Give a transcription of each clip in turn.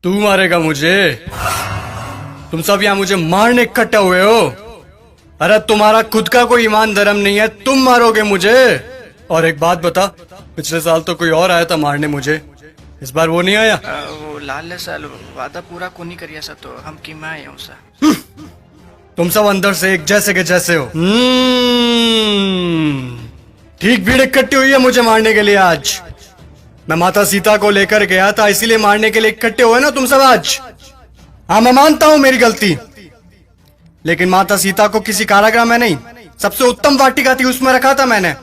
तू मारेगा मुझे? तुम सब यहाँ मुझे मारने इकट्ठे हुए हो? अरे तुम्हारा खुद का कोई ईमान धर्म नहीं है, तुम मारोगे मुझे? और एक बात बता, पिछले साल तो कोई और आया था मारने मुझे, इस बार वो नहीं आया? वो लाल साल वादा पूरा को नहीं करिया सा तो हम की मैं आया सा। तुम सब अंदर से एक जैसे के जैसे हो। ठीक भीड़ इकट्ठी हुई है मुझे मारने के लिए आज। मैं माता सीता को लेकर गया था, इसीलिए मारने के लिए इकट्ठे हुए ना तुम सब आज। हाँ, मैं मानता हूं मेरी गलती, लेकिन माता सीता को किसी कारागृह में नहीं, सबसे उत्तम वाटिका थी उसमें रखा था मैंने।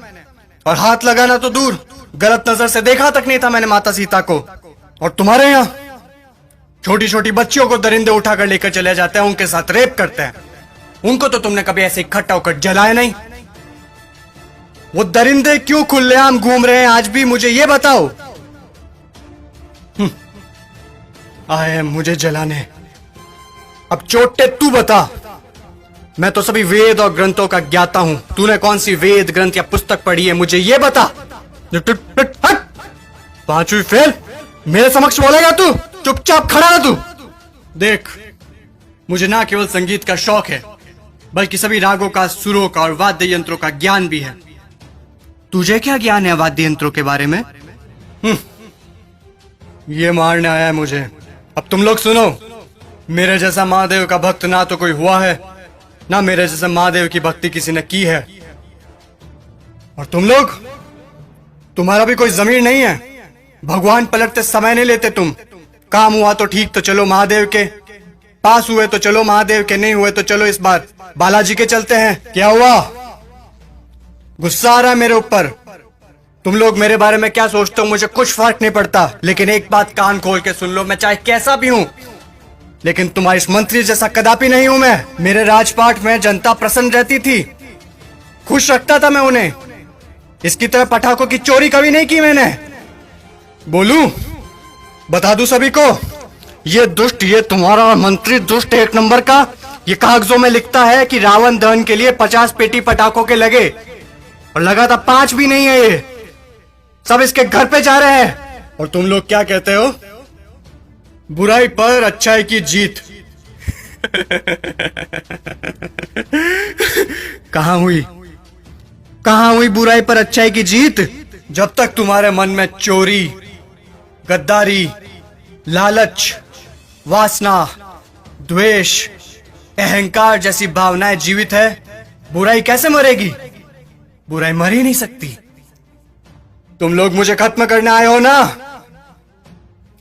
और हाथ लगाना तो दूर, गलत नजर से देखा तक नहीं था मैंने माता सीता को। और तुम्हारे यहाँ छोटी छोटी बच्चियों को दरिंदे उठाकर लेकर चले जाते हैं, उनके साथ रेप करते हैं। उनको तो तुमने कभी ऐसे इकट्ठा होकर जलाया नहीं। वो दरिंदे क्यों खुलेआम घूम रहे हैं आज भी, मुझे ये बताओ। आए मुझे जलाने। अब चोटे तू बता। मैं तो सभी वेद और ग्रंथों का ज्ञाता हूं, तूने कौन सी वेद ग्रंथ या पुस्तक पढ़ी है, मुझे ये बता। पांचवी फेल मेरे समक्ष बोलेगा तू? चुपचाप खड़ा रह तू। देख, मुझे ना केवल संगीत का शौक है, बल्कि सभी रागों का, सुरों का और वाद्य यंत्रों का ज्ञान भी है। तुझे क्या ज्ञान है वाद्य यंत्रों के बारे में? ये मारने आया है मुझे। अब तुम लोग सुनो, मेरे जैसा महादेव का भक्त ना तो कोई हुआ है, ना मेरे जैसा महादेव की भक्ति किसी ने की है। और तुम लोग, तुम्हारा भी कोई जमीर नहीं है। भगवान पलटते समय नहीं लेते तुम। काम हुआ तो ठीक, तो चलो महादेव के पास, हुए तो चलो महादेव के, नहीं हुए तो चलो इस बार बालाजी के चलते हैं। क्या हुआ? गुस्सा आ रहा है मेरे ऊपर? तुम लोग मेरे बारे में क्या सोचते हो मुझे कुछ फर्क नहीं पड़ता, लेकिन एक बात कान खोल के सुन लो, मैं चाहे कैसा भी हूं, लेकिन तुम्हारी मंत्री जैसा कदापि नहीं हूं मैं। मेरे राजपाट में जनता प्रसन्न रहती थी, खुश रखता था मैं उन्हें। इसकी तरह पटाखों की चोरी कभी नहीं की मैंने। बोलूं, बता दूं सभी को, ये दुष्ट, ये तुम्हारा मंत्री दुष्ट एक नंबर का, ये कागजों में लिखता है कि रावण दहन के लिए 50 पेटी पटाखों के लगे, और लगा था 5 भी नहीं है, ये सब इसके घर पे जा रहे हैं। और तुम लोग क्या कहते हो? बुराई पर अच्छाई की जीत। कहां हुई, कहां हुई बुराई पर अच्छाई की जीत? जब तक तुम्हारे मन में चोरी, गद्दारी, लालच, वासना, द्वेष, अहंकार जैसी भावनाएं जीवित है, बुराई कैसे मरेगी? बुराई मर ही नहीं सकती। तुम लोग मुझे खत्म करने आए हो ना?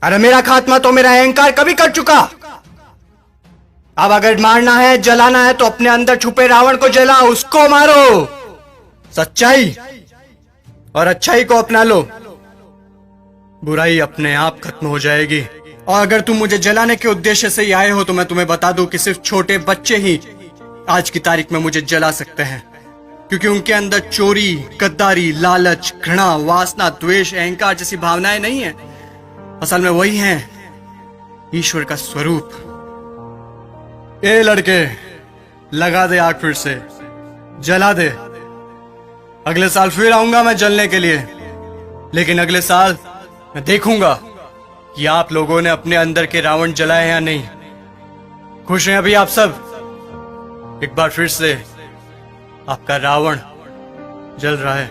अरे मेरा खात्मा तो मेरा अहंकार कभी कर चुका। अब अगर मारना है, जलाना है, तो अपने अंदर छुपे रावण को जलाओ, उसको मारो। सच्चाई और अच्छाई को अपना लो, बुराई अपने आप खत्म हो जाएगी। और अगर तुम मुझे जलाने के उद्देश्य से ही आए हो, तो मैं तुम्हें बता दूं कि सिर्फ छोटे बच्चे ही आज की तारीख में मुझे जला सकते हैं, क्योंकि उनके अंदर चोरी, गद्दारी, लालच, घृणा, वासना, द्वेष, अहंकार जैसी भावनाएं नहीं है। असल में वही हैं ईश्वर का स्वरूप। ए लड़के, लगा दे आग, फिर से जला दे। अगले साल फिर आऊंगा मैं जलने के लिए, लेकिन अगले साल मैं देखूंगा कि आप लोगों ने अपने अंदर के रावण जलाए या नहीं। खुश हैं अभी आप सब? एक बार फिर से आपका रावण जल रहा है।